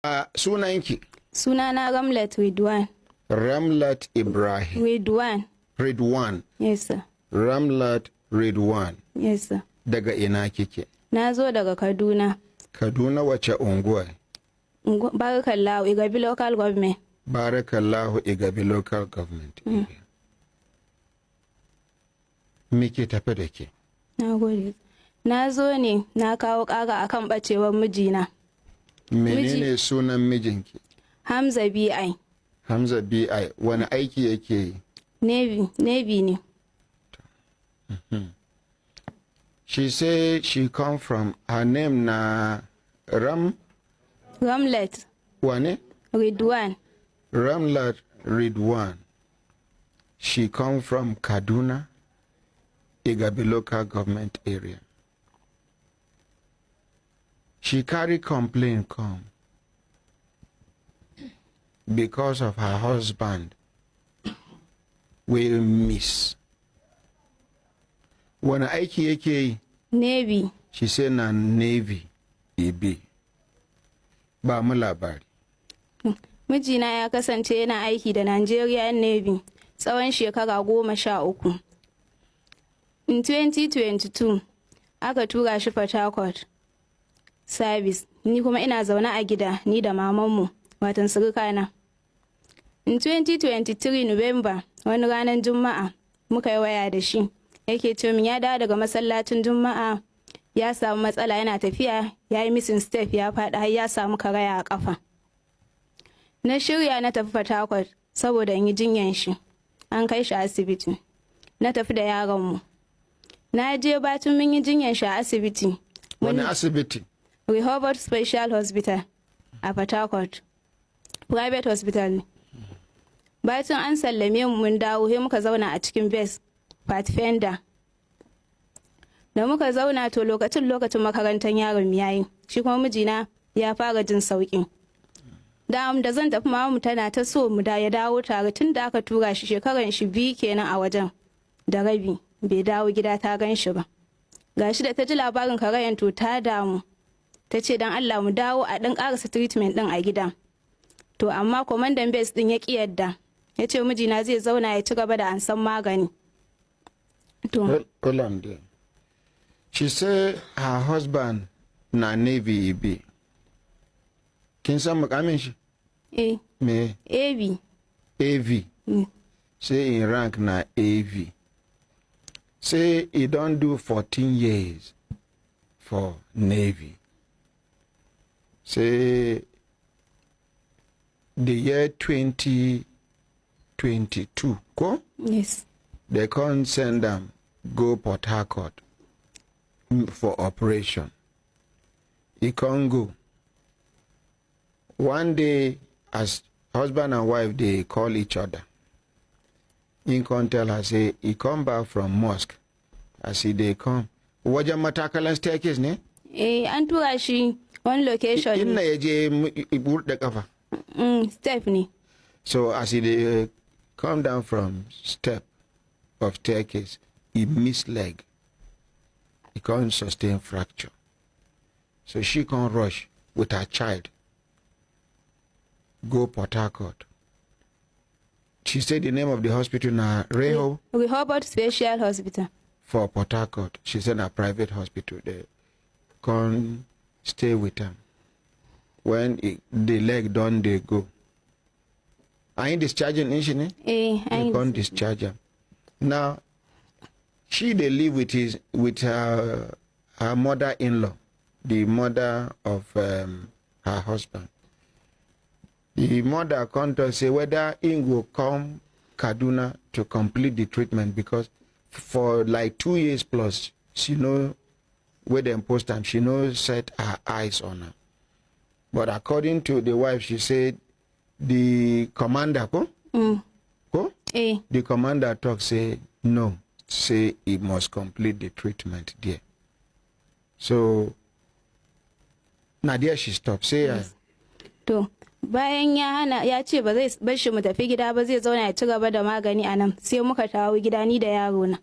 Sunanki? Sunana Ramlat Ridwan. Ramlat Ibrahim. Ridwan. Ridwan. Yes, sir. Ramlat Ridwan. Yes, sir. Daga ina kike? Na zo daga Kaduna. Kaduna wace unguwa? Barakallahu Igabi Local Government. Barakallahu Igabi Local Government. Me ke tafe da ke? Na gode. Na zo ne na kawo ƙara akan ɓacewar mijina. Menene sunan mijinki? Hamza B.I. Hamza B.I. Wani aiki yake yi? Navy ne. She say she come from, her name na Ramlat. Wane? Ridwan. Ramlat Ridwan. She come from Kaduna, Igabi local government area. She carry complaint come because of her husband will miss. Wani aiki yake yi? Navy. She say na Navy EB. Ba mu labari. Mijina ya kasance yana aiki da Nigerian Navy tsawon shekara 13. In 2022 aka tura shi Port Harcourt service, ni kuma ina zaune a gida ni da mamanmu watan surukana. In 2023 November wani ranar Juma'a muka yi waya da shi, yake ce min ya dawo daga masallacin Juma'a ya samu matsala yana tafiya ya yi missing step ya faɗi har ya samu karaya a ƙafa. Na shirya na tafi Port Harcourt saboda in yi jinyan shi, an kai shi asibiti. Na tafi da yaronmu. Na je batun mun yi jinyan shi a asibiti. Wani asibiti? Rehoboth Special Hospital a Port Harcourt. Private hospital ne. Batun an sallame mu mun dawo, sai muka zauna a cikin base Pathfinder. Da muka zauna to lokacin makarantar yaron yayi, shi kuma mijina ya fara jin sauƙi. Da zan tafi mamu tana ta so mu da ya dawo tare tun da aka tura shi shekaran shi 2 kenan a wajen da rabi bai dawo gida ta gan shi ba. Gashi da ta ji labarin karayan to ta damu. Ta ce don Allah mu dawo a ɗan ƙarasa treatment ɗin a gida. To amma kwamandan base ɗin ya ƙi yadda. Ya ce mijina zai zauna ya ci gaba da ansan magani. To. She said her husband na Navy EB. Kin san mukamin shi? Me? AV. AV. Say in rank na AV. Say he don't do 14 years for Navy. Say the year 2022, go? Yes. They can't send them go Port Harcourt for operation. He can't go. One day, as husband and wife, they call each other. He can't tell her, say, he come back from mosque. I see they come. Wajen matakalan staircase ne? An tura shi one location. Inna ya je da kafa. Step ne. So as he come down from step of staircase, he missed leg. He can't sustain fracture. So she can't rush with her child. Go Port Harcourt. She said the name of the hospital na Rehoboth Special Hospital. For Port Harcourt. She said a private hospital. They can't stay with them. When the leg done, they go. Are you discharging insulin? I can't discharge him. Now, they live with her mother-in-law, the mother of her husband. The mother can't say whether he will come Kaduna to complete the treatment because for like 2 years plus, she know where they post time, she knows set her eyes on her. But according to the wife, she said the commander, the commander talk say no, say he must complete the treatment there. So now there she stopped. Say yes. Bayan ya ce ba zai bar shi mu tafi gida ba, zai zauna ya ci gaba da magani a nan, sai muka dawo gida ni da yaro na.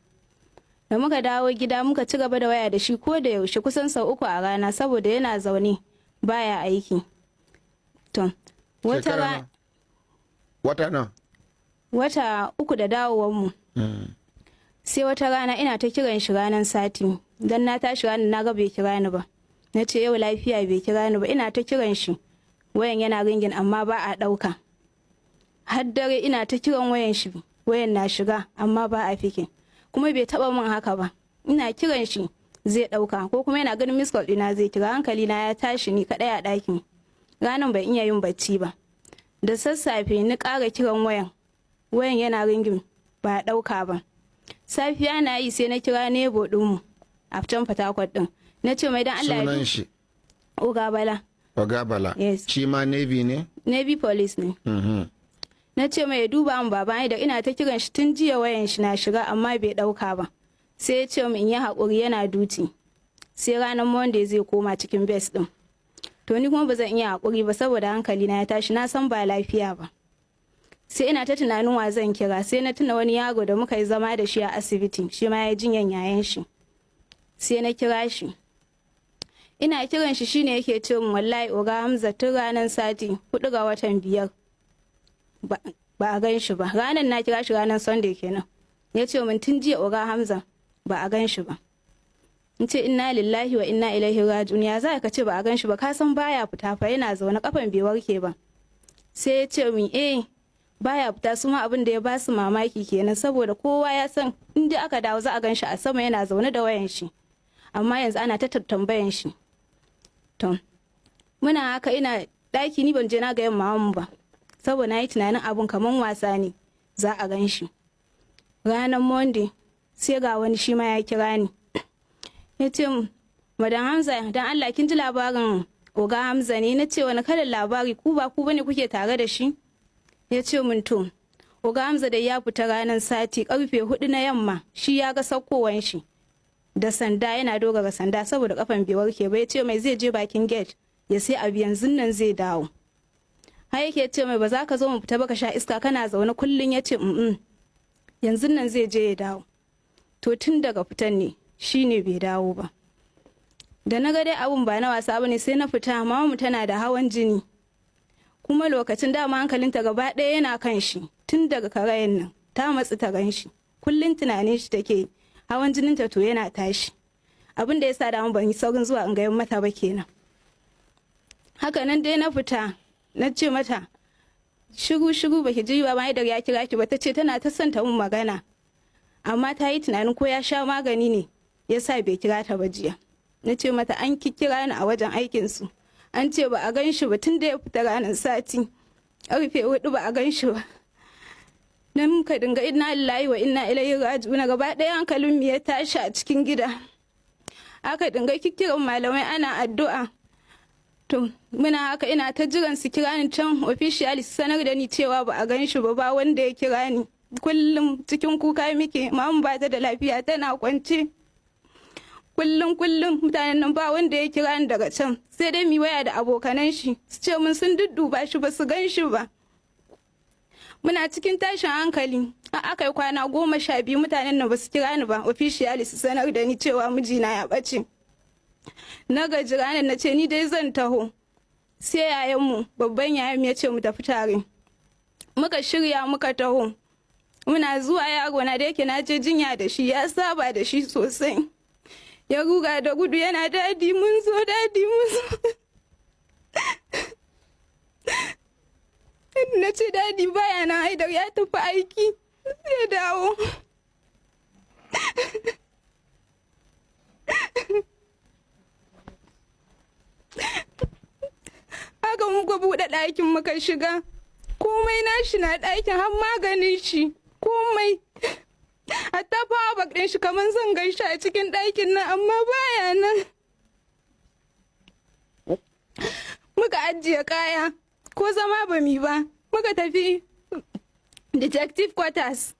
Da muka dawo gida muka ci gaba da waya da shi ko da yaushe kusan sau 3 a rana saboda yana zaune baya aiki. To, Shekara nawa? wata 3 da dawowanmu. Sai wata rana ina ta kiran shi ranar sati, don na tashi ranar na ga bai kira ni ba. Na ce yau lafiya bai kira ni ba, ina ta kiran shi. Wayan yana ringin amma ba a ɗauka. Har dare ina ta kiran wayan shi, wayan na shiga amma ba a fike. Kuma bai taɓa min haka ba. Ina kiran shi zai ɗauka ko kuma yana ganin miss call ɗina zai kira, hankali na ya tashi ni kaɗai a ɗakin. Ranar ban iya yin bacci ba. Da sassafe ni ƙara kiran wayan yana ringin ba a ɗauka ba. Safiya na yi sai na kira nebo ɗinmu a can Fatakwat ɗin. Na ce mai dan Allah Sunan shi? Oga Bala. Yes. Shi ma Navy ne? Navy police ne. Na ce mai ya duba min baba da ina ta kiran shi tun jiya wayan shi na shiga amma bai ɗauka ba. Sai ya ce min in yi haƙuri yana duti. Sai ranar Monday zai koma cikin base ɗin. To ni kuma ba zan iya haƙuri ba saboda hankali na ya tashi, na san ba lafiya ba. Sai ina ta tunanin wa zan kira, sai na tuna wani yaro da muka yi zama da shi a asibiti, shi ma ya jinyan yayan shi. Sai na kira shi. Ina kiran shi shine yake ce min wallahi Oga Hamza tun ranar sati 4 ga watan 5 ba a gan shi ba. Ranar na kira shi ranar Sunday kenan. Ya ce min tun jiya Oga Hamza ba a gan shi ba. In ce inna lillahi wa inna ilaihi raji'un, ya za ka ce ba a gan shi ba, ka san baya fita fa yana zaune kafan bai warke ba. Sai ya ce min baya fita, su ma abin da ya ba su mamaki kenan saboda kowa ya san in dai aka dawo za a gan shi a sama yana zaune da wayan shi. Amma yanzu ana ta tambayan shi. To, muna haka ina ɗaki ni ban je na ga yamma mu ba. Saboda na yi tunanin abun kaman wasa ne za a gan shi. Ranar Monday sai ga wani shi ma ya kira ni. Ya ce Madam Hamza dan Allah kin ji labarin Oga Hamza ne? Na ce wani kalan labari, ku ba ku bane kuke tare da shi? Ya ce min to Oga Hamza da ya fita ranar sati karfe 4 na yamma, shi ya ga saukowan shi da sanda, yana dogara sanda saboda kafan bai warke ba. Ya ce mai zai je bakin gate ya sai abu yanzu nan zai dawo. Har yake ce mai ba za ka zo mu fita ba ka sha iska kana zaune kullun. Ya ce yanzu nan zai je ya dawo. To tun daga fitan ne shi ne bai dawo ba. Da na ga dai abun ba na wasa bane sai na fita, mamamu tana da hawan jini. Kuma lokacin dama hankalinta gaba ɗaya yana kan shi tun daga karayen nan, ta matsi ta gan shi. Kullum tunanin shi take, hawan jininta to yana tashi. Abin da ya sa dama ban yi saurin zuwa in gayan mata ba kenan. Haka nan dai na fita, na ce mata shiru baki ji ba, mai da ya kira ki ba. Ta ce tana ta son ta mun magana, amma ta yi tunanin ko ya sha magani ne ya sa bai kira ta ba jiya. Na ce mata an kira ni a wajen aikinsu, an ce ba a gan shi ba tun da ya fita ranar sati karfe 4 ba a gan shi ba. Nan muka dinga inna lillahi wa inna ilaihi raji'un, gaba ɗaya hankalin mu ya tashi a cikin gida. Aka dinga kikiran malamai ana addu'a. To muna haka ina ta jiran su kira ni can officially su sanar da ni cewa ba a gan shi ba wanda ya kira ni. Kullum cikin kuka muke, mamu ba ta da lafiya tana kwance. Kullum mutanen nan ba wanda ya kira ni daga can, sai dai mi waya da abokanan shi su ce mun sun dudduba shi ba su gan shi ba. Muna cikin tashin hankali, aka yi kwana 12 mutanen nan ba su kira ni ba officially su sanar da ni cewa mijina ya ɓace. Na gaji ranar na ce ni dai zan taho. Sai yayanmu babban yayan ya ce mu tafi tare. Muka shirya muka taho. Muna zuwa yaro na da yake na je jinya da shi, ya saba da shi sosai. Ya ruga da gudu yana dadi mun zo. Na ce dadi baya nan, Haidar ya tafi aiki zai dawo. Haka muka buɗe ɗakin muka shiga, komai nashi na ɗakin har maganin shi komai. Hatta fawa bak ɗin shi kamar zan gan shi a cikin ɗakin nan amma baya nan. Muka ajiye kaya ko zama ba mi ba, muka tafi detective quarters.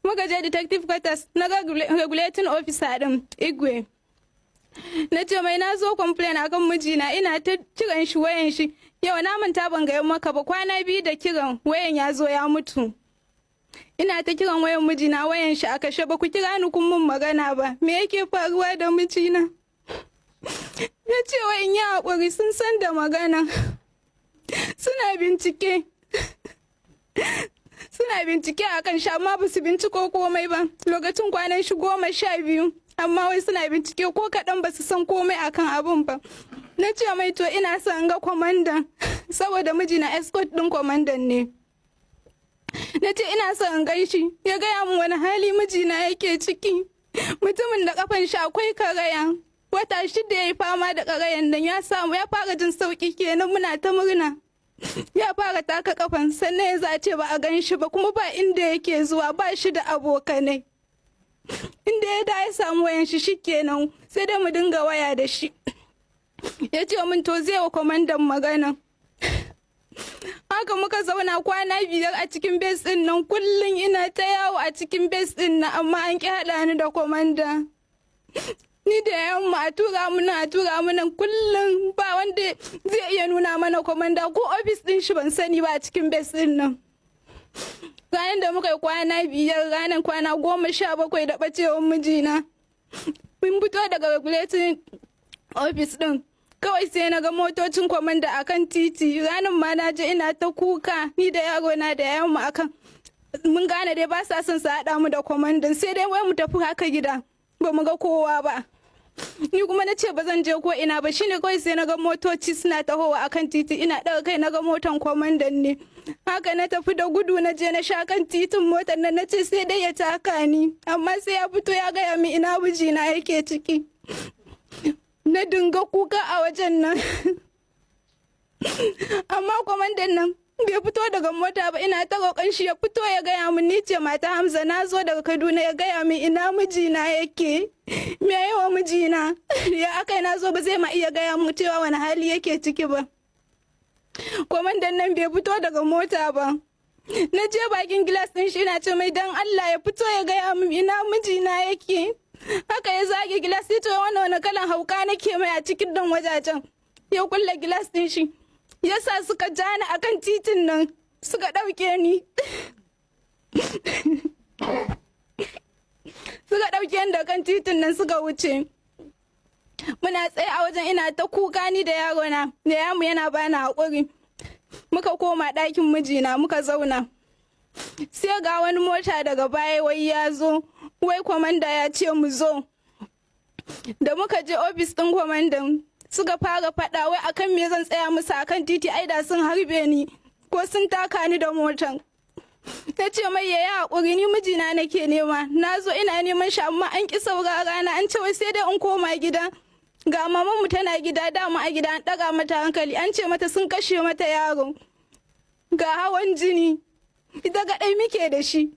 Muka je detective quarters na regulating officer ɗin Igwe. Na ce mai na zo complain akan mijina, ina ta kiran shi wayan shi. Yau na manta ban ga maka ba, kwana 2 da kiran wayan ya zo ya mutu. Ina ta kiran wayan mijina wayan shi a kashe, ba ku kira ni kun mun magana ba. Me yake faruwa da mijina? Ya ce wa in yi haƙuri sun san da magana. suna bincike suna bincike akan shi amma ba su binciko komai ba. Lokacin kwanan shi 12 amma wai suna bincike ko kaɗan ba su san komai akan abun ba. Na ce mai to ina son ga kwamandan saboda mijina escort ɗin kwamandan ne. Na ce ina son in gan shi, ya gaya min wani hali mijina yake ciki. Mutumin da kafan shi akwai karaya, wata 6 ya yi fama da karayan nan ya samu ya fara jin sauki kenan muna ta murna. Ya fara taka kafan sannan ya zace ba a gan shi ba kuma ba inda yake zuwa ba shi da abokanai. Inda ya da ya samu wayan shi shikenan sai dai mu dinga waya da shi. Ya ce min to zai wa kwamandan magana. Haka muka zauna kwana 5 a cikin base din nan kullum ina ta yawo a cikin base din nan amma an ki haɗa ni da komanda. Ni da yamma a tura mana kullum ba wanda zai iya nuna mana komanda ko ofis din shi ban sani ba a cikin base din nan. Ranar da muka yi kwana 5 ranar kwana 17 da ɓacewar mijina. Mun fito daga regulating ofis din. Kawai sai na ga motocin kwamanda a kan titi ranar ma na je ina ta kuka ni da yaro na da yamma akan mun gane dai ba sa son su haɗa mu da kwamandan sai dai wai mu tafi haka gida ba mu ga kowa ba. Ni kuma na ce ba zan je ko ina ba shine kawai sai na ga motoci suna tahowa akan titi ina ɗaga kai na ga motan kwamandan ne. Haka na tafi da gudu na je na sha kan titin motar nan na ce sai dai ya taka ni amma sai ya fito ya gaya min ina mijina yake ciki. Na dinga kuka a wajen nan amma kwamandan nan bai fito daga mota ba ina ta roƙon shi ya fito ya gaya min ni ce mata Hamza na zo daga Kaduna ya gaya min ina mijina yake me yawa mijina ya aka na zo ba zai ma iya gaya min cewa wani hali yake ciki ba. Kwamandan nan bai fito daga mota ba. Na je bakin gilas ɗin shi ina ce mai dan Allah ya fito ya gaya min ina mijina yake. Haka ya zage gilas ya ce wani kalan hauka nake mai a cikin dan wajajen. Ya kulle gilas din shi. Ya sa suka ja ni akan titin nan suka ɗauke ni. Suka ɗauke ni da kan titin nan suka wuce. Muna tsaye a wajen ina ta kuka ni da yaro na da yamu yana bani haƙuri. Muka koma ɗakin mijina muka zauna. Sai ga wani mota daga baya wai ya zo. Wai kwamanda ya ce mu zo. Da muka je ofis ɗin kwamandan suka fara faɗa wai akan me zan tsaya musu akan titi ai da sun harbe ni ko sun taka ni da motan. Ta ce mai yaya haƙuri ni mijina nake nema na zo ina neman shi amma an ƙi saurara na an ce wai sai dai in koma gida. Ga mamanmu tana gida dama a gida an ɗaga mata hankali an ce mata sun kashe mata yaro. Ga hawan jini ita gaɗai muke da shi.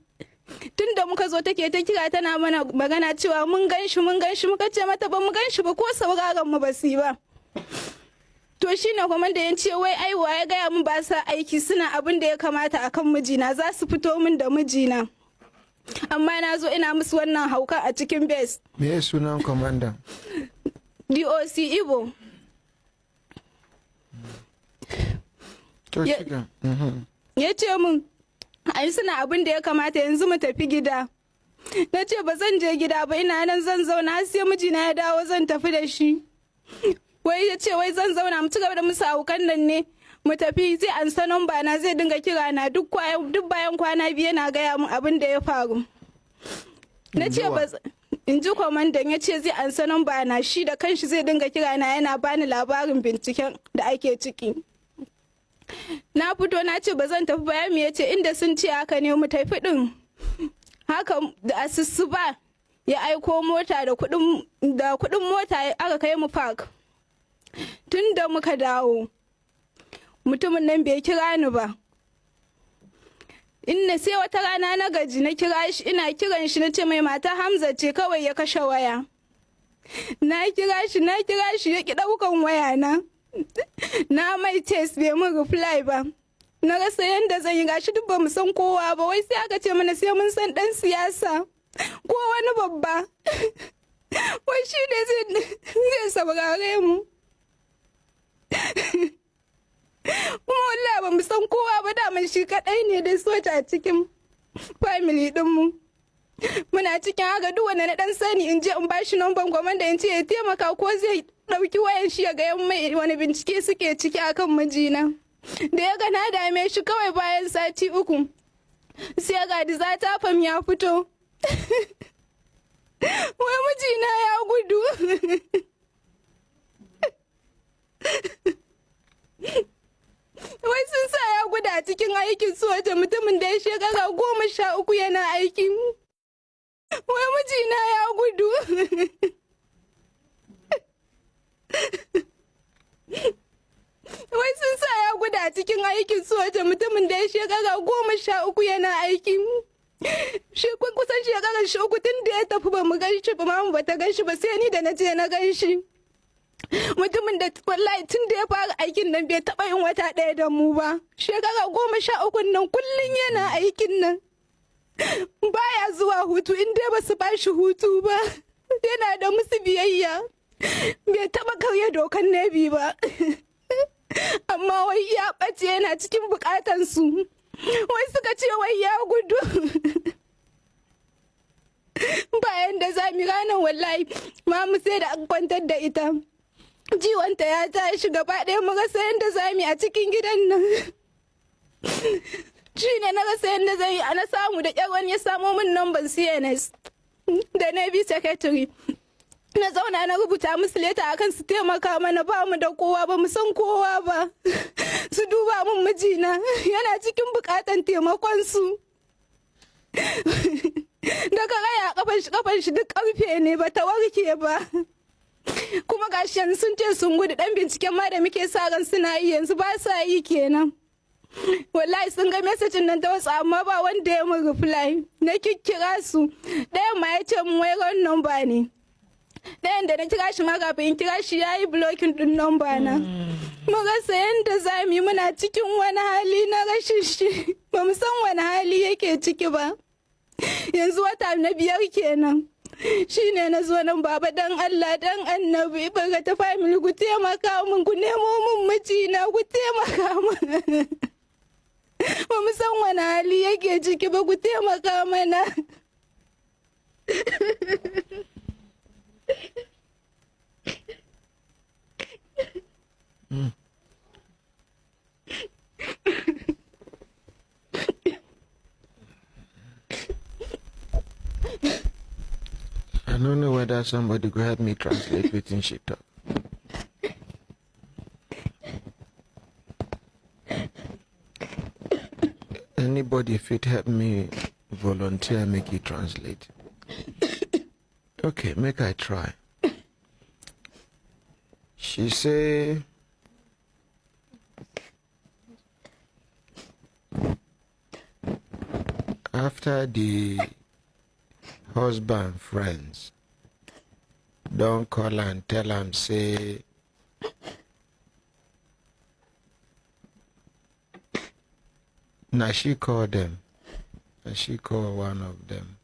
Tun da muka zo take ta kira tana mana magana cewa mun gan shi muka ce mata ba mu gan shi ba ko sauraron mu ba su ba. To shine kuma da yan ce wai aiwa ya gaya mun ba sa aiki suna abin da ya kamata akan mijina za su fito min da mijina. Amma na zo ina musu wannan hauka a cikin base. Me ya sunan kwamandan? DOC Ibo. Ya ce mun ai suna abin da ya kamata yanzu mu tafi gida. Na ce ba zan je gida ba ina nan zan zauna sai mijina ya dawo zan tafi da shi. Wai ya ce wai zan zauna mu ci gaba da musu aukan nan ne mu tafi zai ansa namba na zai dinga kira na duk bayan kwana 2 yana gaya mun abin da ya faru. Na ce ba in ji kwamandan ya ce zai ansa namba na shi da kanshi zai dinga kira na yana bani labarin binciken da ake ciki. Na fito na ce ba zan tafi bayan ya ce inda sun ce haka ne mu tafi din. Haka da asusu ba ya aiko mota da kudin mota aka kai mu park. Tun da muka dawo mutumin nan bai kira ni ba. Inna sai wata rana na gaji na kira shi ina kiran shi na ce mai mata Hamza ce kawai ya kashe waya. Na kira shi ya ki daukan waya na. Na mai test bai mun reply ba. Na rasa yanda zan yi gashi duk ba mu san kowa ba wai sai aka ce mana sai mun san dan siyasa ko wani babba. Wai shi ne zai saurare mu. Kuma wallahi ba mu san kowa ba daman shi kadai ne da soja a cikin family dinmu. Muna cikin haka duk wanda na dan sani in je in bashi numban kwamanda in ce ya taimaka ko zai dauki wayan shi ya ga mai wani bincike suke ciki akan mijina. Da ya ga na dame shi kawai bayan sati 3 sai ga dizata fam ya fito. Wai mijina ya gudu. Wai sun sa ya gudu a cikin aikin soja, mutumin da ya shekara 13 yana aiki. Wai mijina ya gudu. Wai sun sa ya gudu a cikin aikin soja, mutumin da ya shekara 13 yana aiki. Shi kusan shekarar shi 3 tun da ya tafi ba mu gan shi ba, mamu ba ta gan shi ba, sai ni da na je na gan shi. Mutumin da wallahi tun da ya fara aikin nan bai taɓa yin wata 1 da mu ba. Shekara 13 nan kullum yana aikin nan. Baya zuwa hutu in dai ba su ba shi hutu ba. Yana da musu biyayya. Bai taɓa karya dokan Navy ba. Amma wai ya ɓace yana cikin bukatansu. Wai suka ce wai ya gudu. Bayan da zami ranar wallahi mamu sai da aka kwantar da ita. Jiwonta ya tashi gaba ɗaya mu rasa yadda zami a cikin gidan nan. Shi ne na rasa yadda zai ana samu da ƙyar wani ya samo min namban CNS da Navy Secretary. Na zauna na rubuta musu leta akan su taimaka mana, ba mu da kowa, ba mu san kowa ba. Su duba mun mijina yana cikin bukatan taimakon su. Daga raya kafan shi duk karfe ne, ba ta warke ba. Kuma gashi yanzu sun ce sun gudu, dan binciken ma da muke sa ran suna yi yanzu ba sa yi kenan. Wallahi sun ga mesajin nan ta wasu amma ba wanda ya mun reply. Na kikkira su, ɗayan ma ya ce mun wai ran number ne. Ɗayan da na kira shi ma kafin in kira shi ya yi blocking ɗin number na. Mu rasa yadda za mu yi, muna cikin wani hali na rashin shi. Ba mu san wani hali yake ciki ba. Yanzu wata na 5 kenan. Shi ne na zo nan, baba dan Allah dan annabi baga ta family ku taimaka min, ku nemo min mijina, ku taimaka min. Ba mu san wani hali yake ciki ba, ku taimaka mana. I don't know whether somebody could help me translate within she talk. Anybody if it help me volunteer make it translate. Okay, make I try. She say after the husband friends don't call and tell him say now she called them and she called one of them